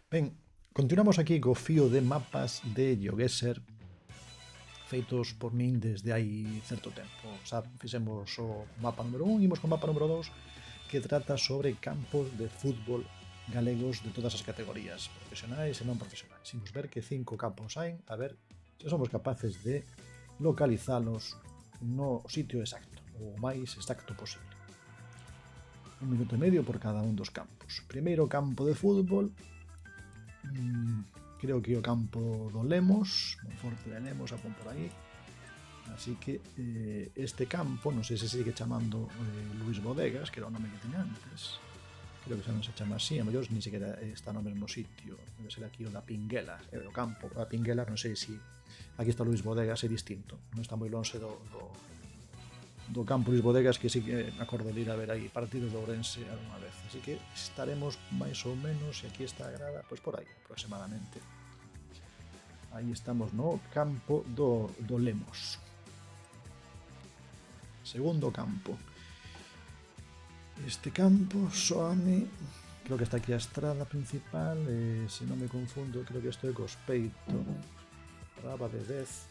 Ben, continuamos aquí co fío de mapas de GeoGuessr feitos por min desde hai certo tempo. Fixemos o mapa número 1, imos co mapa número 2, que trata sobre campos de fútbol galegos de todas as categorías, profesionais e non profesionais. Imos ver que 5 campos hai, a ver se somos capaces de localizalos no sitio exacto, o máis exacto posible. 1 minuto e medio por cada un dos campos. Primeiro campo de fútbol, creo que o campo do Lemos, Monforte de Lemos, a pon por aí. Así que este campo, non sei se sigue chamando Luis Bodegas, que era o nome que tiña antes. Creo que xa non se chama así, a mellor ni sequera está no mesmo sitio. Debe ser aquí o da Pinguela, o campo da Pinguela, non sei se aquí está Luis Bodegas, é distinto. Non está moi longe do campo Luis Bodegas, que sí que me acordo de ir a ver aí partidos do Ourense alguna vez. Así que estaremos máis ou menos, e aquí está a grada, pois por aí aproximadamente. Aí estamos no campo do Lemos. Segundo campo. Este campo soame, creo que está aquí a estrada principal, se non me confundo, creo que isto é Cospeito, Raba de Dez,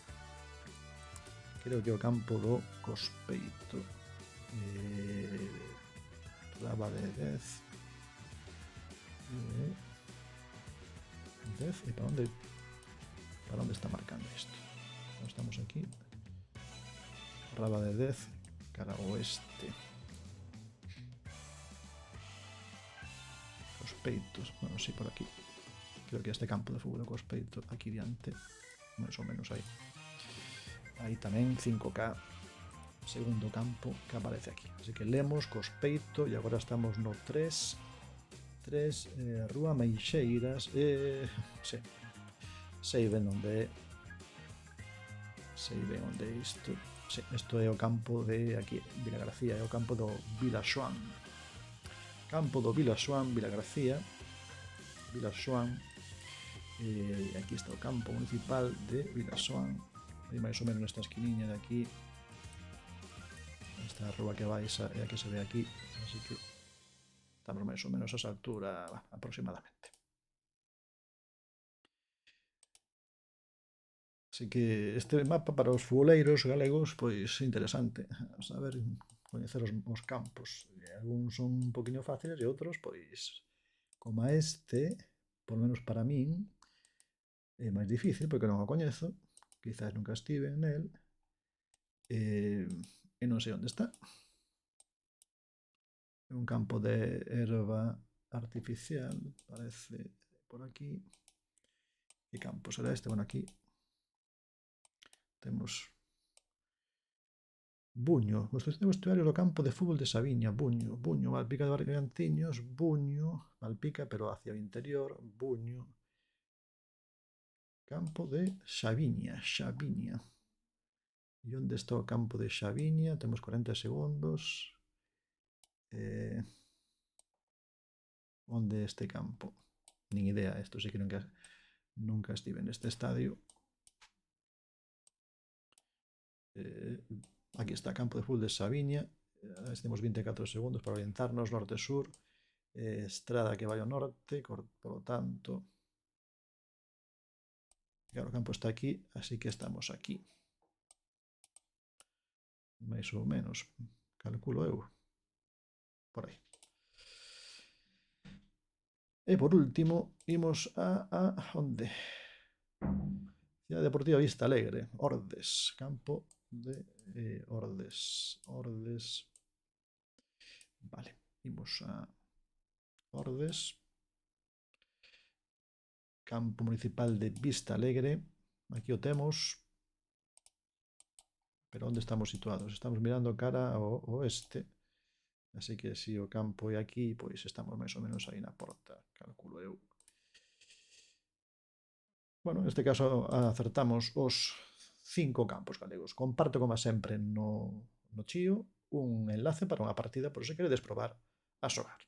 creo que é o campo do Cospeito, Raba de Dez, e para onde está marcando isto? Estamos aquí, Raba de Dez, cara oeste. Cospeito, bueno, sí, por aquí. Creo que este campo de fútbol de Cospeito, aquí diante, máis ou menos aí. Aí tamén 5K, segundo campo que aparece aquí. Así que Lemos, Cospeito, e agora estamos no 3, Rúa Meixeiras, sí, sei ben onde é. Sei ben onde é isto. Sí, isto é o campo de aquí, Vilagarcía, é o campo do Vilaxoán. Campo do Vilaxoán, Vilagarcía, Vilaxoán, e aquí está o campo municipal de Vilaxoán, e máis ou menos nesta esquiniña de aquí, esta rúa que vais é a que se ve aquí, así que estamos máis ou menos a esa altura aproximadamente. Así que este mapa para os futboleiros galegos, pois interesante, saber coñecer os campos. Algúns son un poquinho fáciles e outros, pois, como este, por menos para min, é máis difícil porque non o coñezo, quizás nunca estive nel, e non sei onde está. É un campo de erva artificial, parece por aquí. Que campo será este? Bueno, aquí temos Buño, construción de vestuarios do campo de fútbol de Sabiña, Buño, Malpica de Bargantiños, Buño, Malpica, pero hacia o interior, Buño, campo de Xaviña. E onde está o campo de Xaviña? Temos 40 segundos. Onde este campo? Nin idea, isto sí que nunca estive neste estadio. Aquí está, campo de fútbol de Sabiña. Temos 24 segundos para orientarnos, norte-sur, estrada que vai ao norte, por lo tanto, claro, o campo está aquí, así que estamos aquí. Máis ou menos, calculo eu, por aí. E por último, imos a onde? Cidade Deportiva Vista Alegre, Ordes, campo de Ordes. Vale, imos a Ordes, campo municipal de Vista Alegre, aquí o temos, pero onde estamos situados? Estamos mirando cara ao oeste, así que se o campo é aquí, pois estamos máis ou menos aí na porta, calculo eu. Bueno, neste caso acertamos os 5 campos galegos. Comparto, como sempre, no chío un enlace para unha partida por se queredes probar a xogar.